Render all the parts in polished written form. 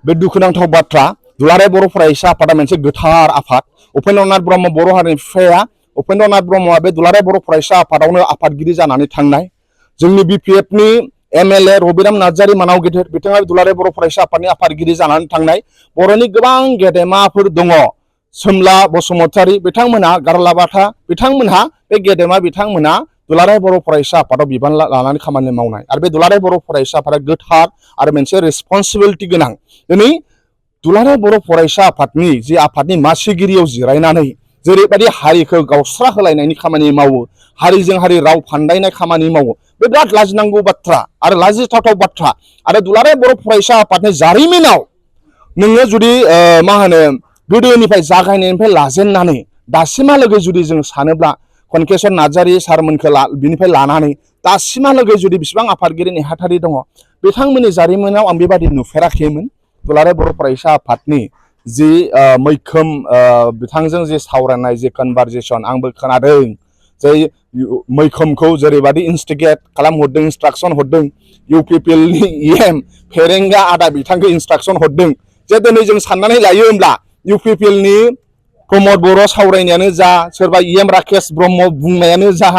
बे दुखुनांथाव बाथ्रा दुलाराय बर' फरायसा आफादा मोनसे गोथार आफाद उपेन्द्रनाथ ब्रह्म बर' हारिनि बिफाया उपेन्द्रनाथ ब्रह्मआ बे दुलाराय बर' फरायसा आफादावनो आफादगिरि जानानै थांनाय जोंनि बिपिएफनि एमएलए रबिराम नार्जारी मानाव गेदेर बिथाङा दुलाराय बर' फरायसा आफादनि आफादगिरि जानानै थांनाय बर'नि गोबां गेदेमाफोर दङ सोमला बसुमतारी बिथांमोनहा गारलाबाथा बिथांमोनहा बे गेदेमा बिथांमोनहा दुलाराय बर' फरायसा आफादाव बिबान लानानै खामानि मावनाय आरो बे दुलाराय बर' फरायसा आफादा गोथार आरो मोनसे रेसपन्सिबिलिटि गोनां दिनै दुलाराय बर' फरायसा आफादनि जि आफादनि मासिगिरियाव जिरायनानै जेरैबायदि हारिखौ गावस्रा होलायनायनि खामानि मावो हारिजों हारि राव फान्दायनाय खामानि मावो बे बिराद लाजिनांगौ बाथ्रा आरो लाजिथावथाव बाथ्रा आरो दुलाराय बर' फरायसा आफादनि जारिमिनाव नोङो जुदि मा होनो गोदोनिफ्राय जागायनायनिफ्राय लाजेननानै दासिमहालागै जुदि जों सानोब्ला कनकेश्वर नार्जारी सारमोनखौ बिनिफ्राय लानानै दासिमहालागै जुदि बेसेबां आफादगिरि नेहाथारि दङ बिथांमोननि जारिमिनाव आं बेबादि नुफेराखैमोन दुलाराय बर' फरायसा आफादनि जि मैखोम बिथांजों जे सावरायनाय जे कनभारजेसन आंबो खोनादों जे मैखोमखौ जेरैबादि इन्स्टिगेट खालामहरदों इन्सट्राक्सन हरदों इउपिपिएलनि इएम फेरेंगा आदा बिथांखौ इन्सट्राक्सन हरदों जे दिनै जों साननानै लायो होमब्ला इउपिपिएलनि प्रमद बर' सावरायनायानो जा सोरबा इएम राकेश ब्रह्म बुंनायानो जा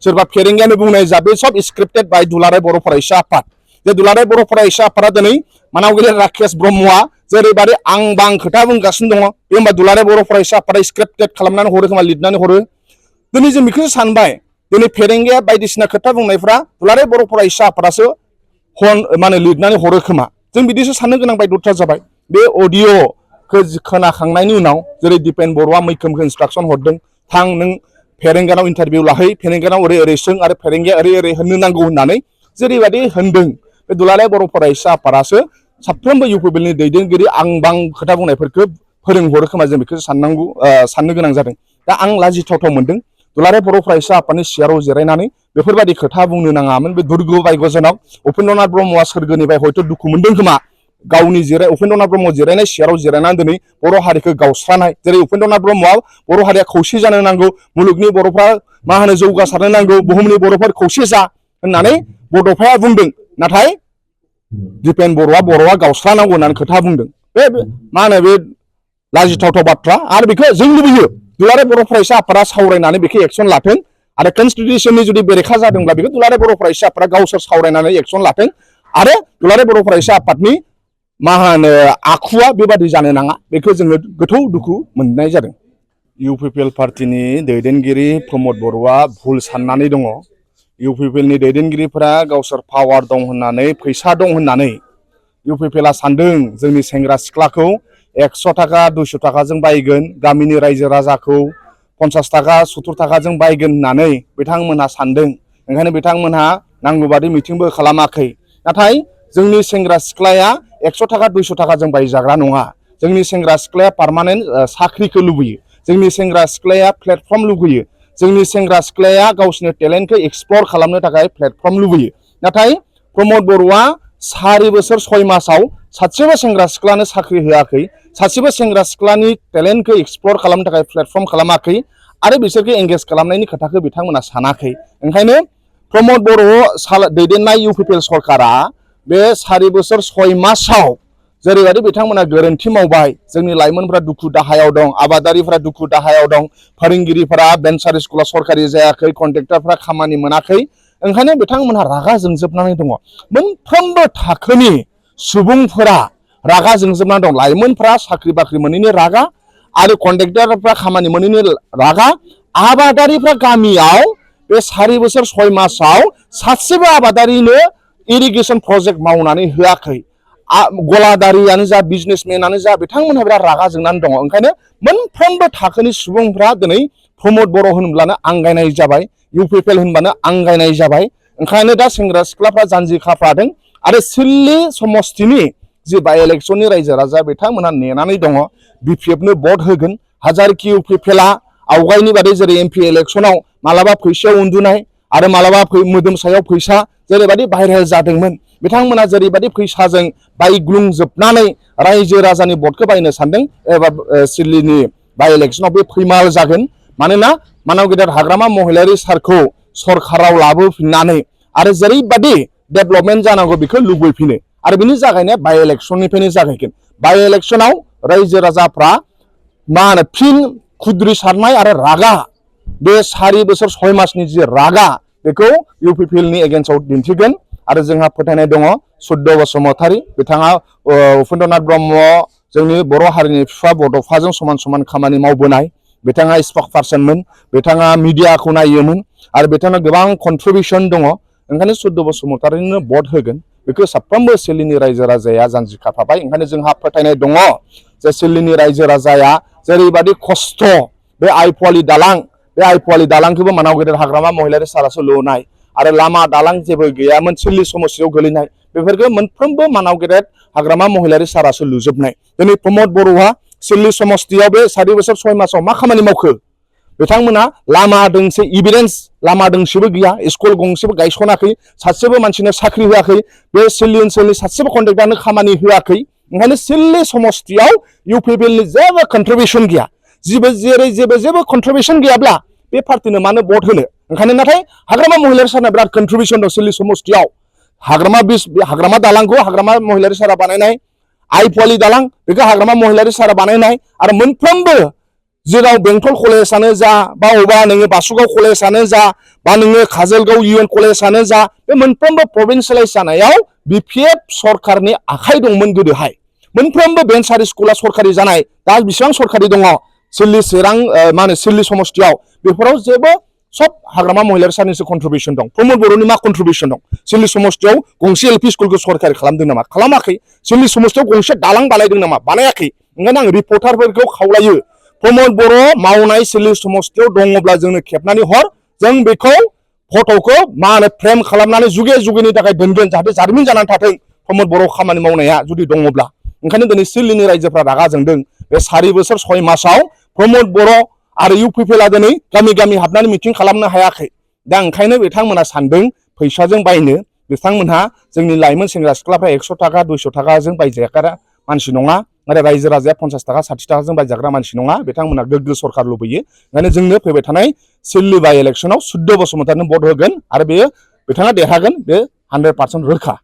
सोरबा फेरेंगायानो बुंनाय जा बे सब स्क्रिप्टेड बाय दुलाराय बर' फरायसा आफाद जे दुलाराय बर' फरायसा आफादा दिनै मानाव गेदेर राकेश ब्रह्मआ जेरैबादि आं बां खोथा बुंगासिनो दङ बे होमबा दुलाराय बर' फरायसा आफादा स्क्रिप्टेड खालामनानै हरो खोमा लिरनानै हरो दिनै जों बेखौसो सानबाय दिनै फेरेंगाया बायदिसिना खोथा बुंनायफ्रा दुलाराय बर' फरायसा आफादासो माने लिरनानै हरो खोमा जों बिदिसो साननो गोनां बायद'था जाबाय बे अडिअ'खौ खोनाखांनायनि उनाव जेरै दिपेन बर'आ मैखोमखौ इन्सट्राक्सन हरदों थां नों फेरेंगानाव इन्टारभिउ लाहै फेरेंगानाव ओरै ओरै सों आरो फेरेंगाया ओरै ओरै होननो नांगौ होननानै जेरैबायदि होनदों बे दुलाराय बर' फरायसा आफादासो साफ्रोमबो इउपिपिएलनि दैदेनगिरि आं बां खोथा बुंनायफोरखौ फोरोंहरो खोमा जों बेखौ साननो गोनां जादों दा आं लाजिथावथाव मोनदों दुलाराय बर' फरायसा आफादनि सियाराव जिरायनानै बेफोरबायदि खोथा बुंनो नाङामोन बे दुर्ग बायगजनाव उपेन्द्रनाथ ब्रह्मआ सोरगोनिफ्राय हयथ' दुखु मोनदों खोमा गावनि उपेन्द्रनाथ ब्रह्म जिरायनाय सियाराव जिरायनानै दिनै बर' हारिखौ गावस्रानाय जेरै उपेन्द्रनाथ ब्रह्मआ बर' हारिया खौसे जानो नांगौ मुलुगनि बर'फ्रा मा होनो जौगासारनो नांगौ बुहुमनि बर'फोर खौसे जा होननानै बड'फाया बुंदों नाथाय दिपेन बर'आ गावस्रानांगौ होननानै खोथा बुंदों बे मा होनो बे लाजिथावथाव बाथ्रा आरो बेखौ जों लुबैयो दुलाराय बर' फरायसा आफादा सावरायनानै बेखौ एक्सन लाथों आरो कनस्टिटिउसननि जुदि बेरेखा जादोंब्ला बेखौ दुलाराय बर' फरायसा आफादा गावसोर सावरायनानै एक्सन लाथों आरो दुलाराय बर' फरायसा आफादनि मा होनो आखुआ बेबादि जानो नाङा बेखौ जोङो गोथौ दुखु मोननाय जादों इउपिपिएल पार्टिनि दैदेनगिरि प्रमद बर'आ भुल साननानै दङ इउपिपिएलनि दैदेनगिरिफोरा गावसोर पावार दं होननानै फैसा दं होननानै इउपिपिएलआ सानदों जोंनि सेंग्रा सिख्लाखौ 100 थाखा 200 थाखाजों बायगोन गामिनि रायजो राजाखौ 50 थाखा 70 थाखाजों बायगोन होननानै बिथांमोनहा सानदों ओंखायनो बिथांमोनहा नांगौबादि मिटिंबो खालामाखै नाथाय जोंनि सेंग्रा सिख्लाया 100 थाखा 200 थाखाजों बायजाग्रा नङा जोंनि सेंग्रा सिख्लाया पार्मानेन्ट साख्रिखौ लुबैयो जोंनि सेंग्रा सिख्लाया प्लेटफर्म लुबैयो जोंनि सेंग्रा सिख्लाया गावसोरनि टेलेन्टखौ एक्सप्लर खालामनो थाखाय प्लेटफर्म लुबैयो नाथाय प्रमद बर'आ 4 बोसोर 6 मासाव सासेबो सेंग्रा सिख्लानो साख्रि होआखै सासेबो सेंग्रा सिख्लानि टेलेन्टखौ एक्सप्लर खालामनो थाखाय प्लेटफर्म खालामाखै आरो बिसोरखौ एंगेज खालामनायनि खोथाखौ बिथांमोना सानाखै ओंखायनो प्रमद बर' दैदेननाय इउपिपिएल सरकारा बे 4 बोसोर 6 मासाव जेरैबायदि बिथांमोना गोरोन्थि मावबाय जोंनि लाइमोनफ्रा दुखु दाहायाव दं आबादारिफ्रा दुखु दाहायाव दं फोरोंगिरिफोरा भेन्सार स्कुला सरकारि जायाखै कन्ट्रेक्टरफ्रा खामानि मोनाखै ओंखायनो बिथांमोनहा रागा जोंजोबनानै दङ मोनफ्रोमबो थाखोनि सुबुंफोरा रागा जोंजोबनानै दं लाइमोनफ्रा साख्रि बाख्रि मोनैनि रागा आरो कन्ट्रेक्टरफ्रा खामानि मोनैनि रागा आबादारिफ्रा गामियाव बे 4 बोसोर 6 मासाव सासेबो आबादारिनो इरिगेसन प्रजेक्ट मावनानै होआखै गलादारियानो जा बिजनेसमेनानो जा बिथांमोनहा बिराद रागा जोंनानै दङ ओंखायनो मोनफ्रोमबो थाखोनि सुबुंफ्रा दिनै प्रमद बर' होनब्लानो आंगायनाय जाबाय इउपिपिएल होनबानो आंगायनाय जाबाय ओंखायनो दा सेंग्रा सिख्लाफ्रा जानजि खाफ्रादों आरो सिल्ली समस्तिनि जि बाइ इलेक्सननि रायजो राजा बिथांमोनहा नेनानै दङ बिपिएफनो भट होगोन हाजारखि इउपिपिएलआ आवगायनि बादि जेरै एमपि इलेक्सनाव मालाबा फैसायाव उन्दुनाय आरो मालाबा मोदोम सायाव फैसा जेरैबायदि भाइरेल जादोंमोन बिथांमोना जेरैबायदि फैसाजों बायग्लुंजोबनानै रायजो राजानि भटखौ बायनो सानदों एबा सिल्लीनि बाइ इलेक्सनाव बे फैमाल जागोन मानोना मानाव गेदेर हाग्रामा महिलारि सारखौ सरकाराव लाबोफिननानै आरो जेरैबायदि डेभेलपमेन्ट जानांगौ बेखौ लुबैफिनो आरो बिनि जागायनाया बाइ इलेक्सननिफ्रायनो जागायगोन बाय इलेक्शनाव रायजो राजाफ्रा मा होनो फिन खुद्रि सारनाय आरो रागा बे 4 बोसोर 6 मासनि जि रागा बेखौ इउपिपिएलनि एगेन्स्टआव दिन्थिगोन आरो जोंहा फोथायनाय दङ सुद्ध बसुमतारी बिथाङा उपेन्द्रनाथ ब्रह्म जोंनि बर' हारिनि बिफा बड'फाजों समान समान खामानि मावबोनाय बिथाङा स्पक पार्सनमोन बिथाङा मिडियाखौ नायोमोन आरो बिथाङा गोबां कन्ट्रिबिउसन दङ ओंखायनो सुद्ध बसुमतारीनो भट होगोन बेखौ साफ्रोमबो सिल्लिनि रायजो राजाया जानजि खाफाबाय ओंखायनो जोंहा फोथायनाय दङ जे सिल्लिनि रायजो राजाया जेरैबायदि खस्थ' बे आइफवालि दालां बे आइफवालि दालांखौबो मानाव गेदेर हाग्रामा महिलारि सारासो लुनाय आरो लामा दालां जेबो गैयामोन सिल्लि समस्यायाव गोलैनाय बेफोरखौ मोनफ्रोमबो मानाव गेदेर हाग्रामा महिलारि सारासो लुजोबनाय दिनै प्रमद बर'आ सिल्लि समस्तियाव बे 4 बोसोर 6 मासाव मा खामानि मावखो बिथांमोना लामा दोंसे एभिडेन्स लामा दोंसेबो गैया स्कुल गंसेबो गायसनाखै सासेबो मानसिनो साख्रि होआखै बे सिल्लि ओनसोलनि सासेबो कन्ट्रेक्टरनो खामानि होआखै ओंखायनो सिल्लि समस्तियाव इउपिपिएलनि जेबो कन्ट्रिबिउसन गैया जेबो कन्ट्रिबिउसन गैयाब्ला बे पार्टिनो मानो भट होनो ओंखायनो नाथाय हाग्रामा महिलारि सारना बिराद कन्ट्रिबिउसन दं सिल्लि समस्तियाव हाग्रामा दालांखौ हाग्रामा महिलारि सारा बानायनाय आइफवालि दालां बेखौ हाग्रामा महिलारि सारा बानायनाय आरो मोनफ्रोमबो जेराव बेंटल कलेजानो जा बा अबा नोङो बासुगाव कलेजानो जा बा नोङो काजलगाव इउएन कलेजानो जा बे मोनफ्रोमबो प्रभिन्सियेलाइज जानायाव बिपिएफ सरकारनि आखाइ दंमोन गोदोहाय मोनफ्रोमबो भेन्सारि स्कुला सरकारि जानाय दा बेसेबां सरकारि दङ सिल्लि चिरां मा होनो सिल्लि समस्तियाव बेफोराव जेबो सब हाग्रामा महिलारि सारनिसो कन्ट्रिबिउसन दं प्रमद बर'नि मा कन्ट्रिबिउसन दं सिल्लि समस्तियाव गंसे एलपि स्कुलखौ सरकारि खालामदों नामा खालामाखै सिल्लि समस्तियाव गंसे दालां बानायदों नामा बानायाखै ओंखायनो आं रिपर्टारफोरखौ खावलायो प्रमद बर' मावनाय सिल्लि समस्तियाव दङब्ला जोंनो खेबनानै हर जों बेखौ फट'खौ मा होनो फ्रेम खालामनानै जुगे जुगेनि थाखाय दोनगोन जाहाथे जारिमिन जानानै थाथों प्रमद बर' खामानि मावनाया जुदि दङब्ला ओंखायनो दिनै सिल्लिनि रायजोफ्रा रागा जोंदों बे 4 बोसोर 6 मासाव प्रमद बर' आरो इउपिपिएलआ दिनै गामि गामि हाबनानै मिटिं खालामनो हायाखै दा ओंखायनो बिथांमोना सानदों फैसाजों बायनो बिथांमोनहा जोंनि लाइमोन सेंग्रा सिख्लाफ्रा 100 थाखा 200 थाखाजों बायजाग्रा मानसि नङा आरो रायजो राजाया 50 थाखा 60 थाखाजों बायजाग्रा मानसि नङा बिथांमोना गोग्गो सरकार लुबैयो ओंखायनो जोंनो फैबाय थानाय सिल्लि बाय इलेक्सनाव सुद्ध बसुमतारीनो भट होगोन आरो बेयो बिथाङा देरहागोन बे 100% रोखा